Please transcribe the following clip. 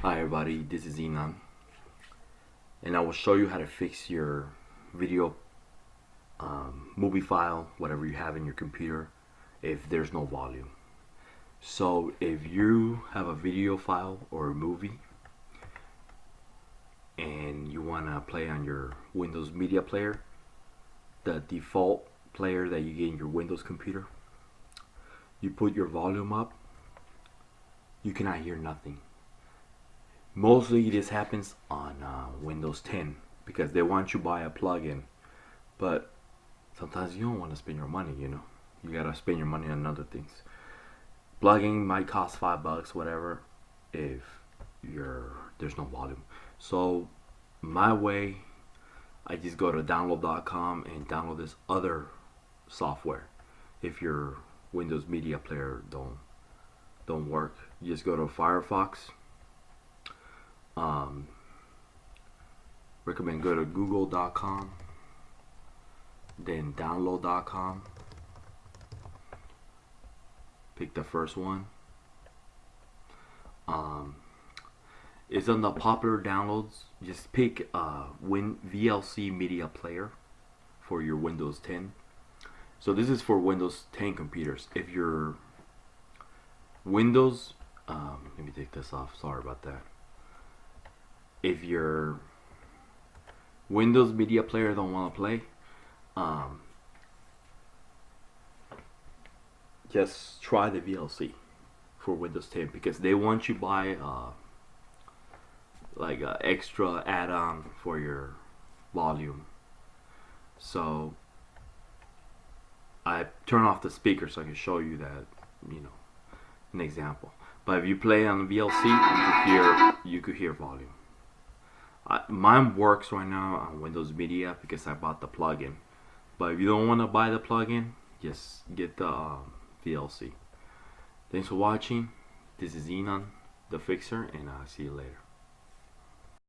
Hi everybody, this is Enan, and I will show you how to fix your video movie file, whatever you have in your computer, if there's no volume. So if you have a video file or a movie and you want to play on your Windows Media Player, the default player that you get in your Windows computer, you put your volume up, you cannot hear nothing. Mostly this happens on Windows 10 because they want you to buy a plugin, but sometimes you don't want to spend your money. You gotta spend your money on other things. Plugin might cost $5, whatever, if there's no volume. So my way, I just go to download.com and download this other software. If your Windows Media Player don't work, you just go to Firefox. Recommend go to google.com, then download.com, pick the first one. It's on the popular downloads. Just pick VLC Media Player for your Windows 10. So this is for Windows 10 computers. If your Windows, let me take this off, sorry about that. If your Windows Media Player don't want to play, just try the VLC for Windows 10 because they want you to buy like an extra add-on for your volume. So I turn off the speaker so I can show you that, an example. But if you play on the VLC, you could hear volume. Mine works right now on Windows Media because I bought the plugin. But if you don't want to buy the plugin, just get the VLC. Thanks for watching. This is Enan, the Fixer, and I'll see you later.